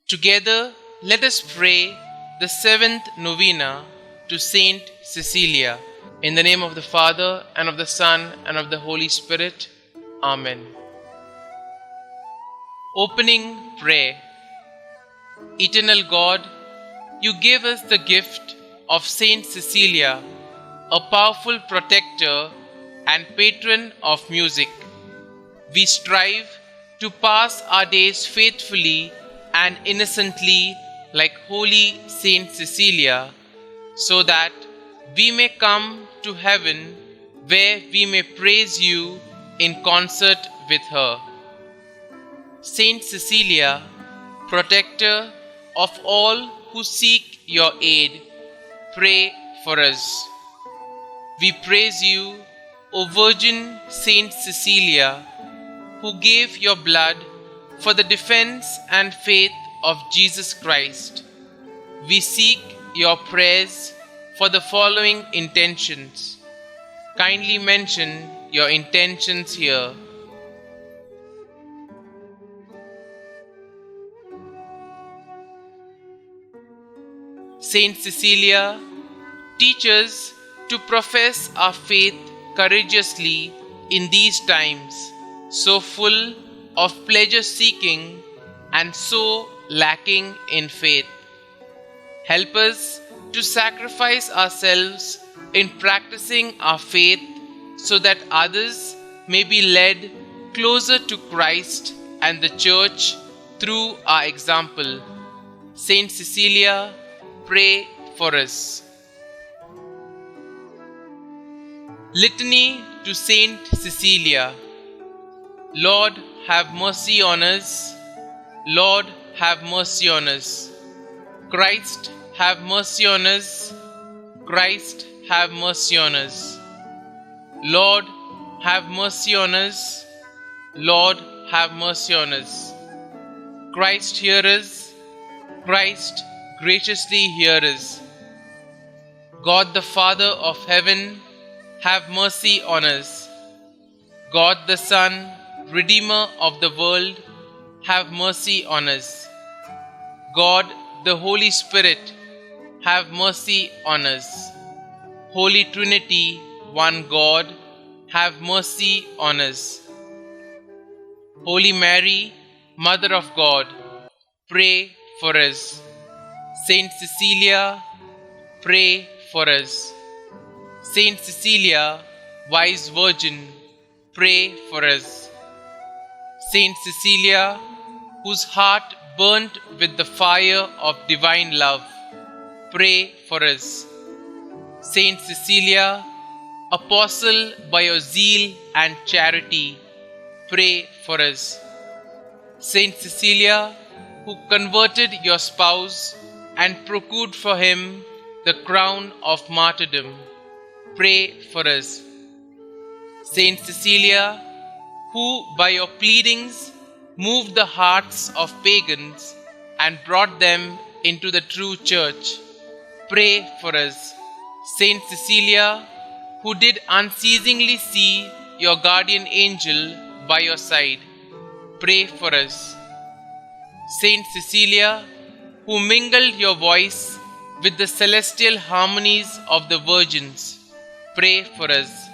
Together, let us pray the seventh Novena to St Cecilia. In the name of the Father, and of the Son, and of the Holy Spirit. Amen. Opening Prayer. Eternal God, you gave us the gift of St Cecilia, a powerful protector and patron of music. We strive to pass our days faithfully and innocently like Holy St Cecilia, so that we may come to heaven where we may praise you in concert with her. St Cecilia, protector of all who seek your aid, pray for us. We praise you, O Virgin St Cecilia, who gave your blood for the defense and faith of Jesus Christ. We seek your prayers for the following intentions. Kindly mention your intentions here. Saint Cecilia, teach us to profess our faith courageously in these times, so full of pleasure-seeking and so lacking in faith. Help us to sacrifice ourselves in practicing our faith, so that others may be led closer to Christ and the Church through our example. Saint Cecilia, pray for us. Litany to Saint Cecilia. Lord, have mercy on us. Lord, have mercy on us. Christ, have mercy on us. Christ, have mercy on us. Lord, have mercy on us. Lord, have mercy on us. Christ, hear us. Christ, graciously hear us. God the Father of heaven, have mercy on us. God the Son, Redeemer of the world, have mercy on us. God the Holy Spirit, have mercy on us. Holy Trinity, one God, have mercy on us. Holy Mary, Mother of God, pray for us. Saint Cecilia, pray for us. Saint Cecilia, wise Virgin, pray for us. Saint Cecilia, whose heart burnt with the fire of divine love, pray for us. Saint Cecilia, apostle by your zeal and charity, pray for us. Saint Cecilia, who converted your spouse and procured for him the crown of martyrdom, pray for us. Saint Cecilia, who by your pleadings moved the hearts of pagans and brought them into the true church, pray for us. Saint Cecilia, who did unceasingly see your guardian angel by your side, pray for us. Saint Cecilia, who mingled your voice with the celestial harmonies of the virgins, pray for us.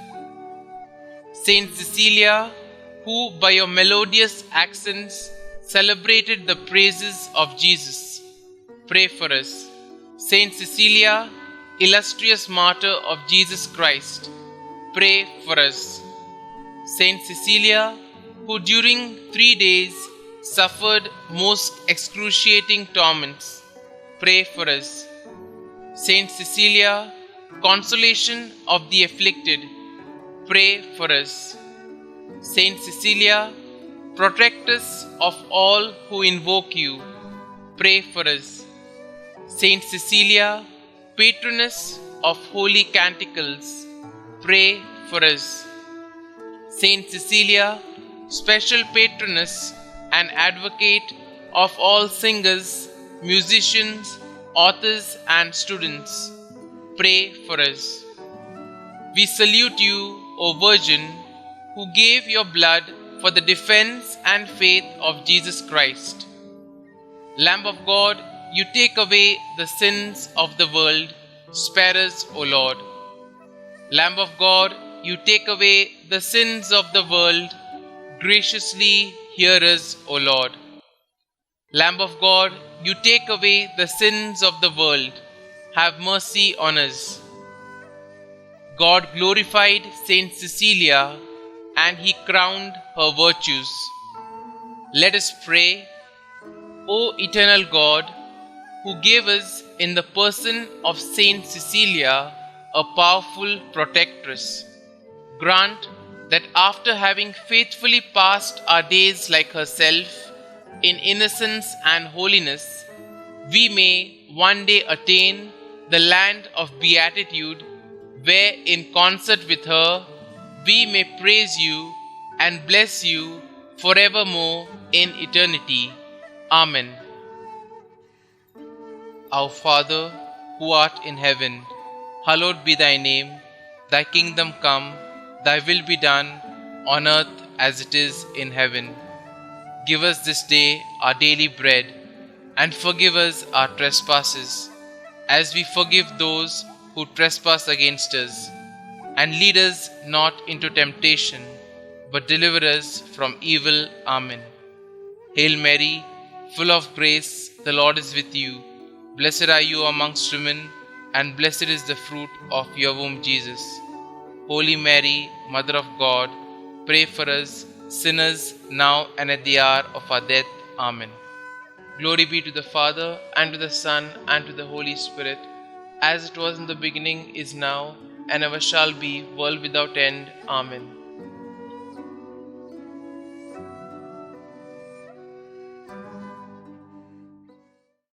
Saint Cecilia, who by your melodious accents celebrated the praises of Jesus, pray for us. Saint Cecilia, illustrious martyr of Jesus Christ, pray for us. Saint Cecilia, who during 3 days suffered most excruciating torments, pray for us. Saint Cecilia, consolation of the afflicted, pray for us. Saint Cecilia, protectress of all who invoke you, pray for us. Saint Cecilia, patroness of holy canticles, pray for us. Saint Cecilia, special patroness and advocate of all singers, musicians, authors and students, pray for us. We salute you, O Virgin, who gave your blood for the defense and faith of Jesus Christ. Lamb of God, you take away the sins of the world, spare us, O Lord. Lamb of God, you take away the sins of the world, graciously hear us, O Lord. Lamb of God, you take away the sins of the world, have mercy on us. God glorified St Cecilia, and he crowned her virtues. Let us pray. O eternal God, who gave us in the person of St Cecilia a powerful protectress, grant that after having faithfully passed our days like herself in innocence and holiness, we may one day attain the land of beatitude, where in concert with her we may praise you and bless you forevermore in eternity. Amen. Our Father, who art in heaven, hallowed be thy name. Thy kingdom come, thy will be done, on earth as it is in heaven. Give us this day our daily bread, and forgive us our trespasses, as we forgive those who trespass against us. And lead us not into temptation, but deliver us from evil. Amen. Hail Mary, full of grace, the Lord is with you. Blessed are you amongst women, and blessed is the fruit of your womb, Jesus. Holy Mary, Mother of God, pray for us sinners now and at the hour of our death. Amen. Glory be to the Father, and to the Son, and to the Holy Spirit, as it was in the beginning, is now, and ever shall be, world without end. Amen.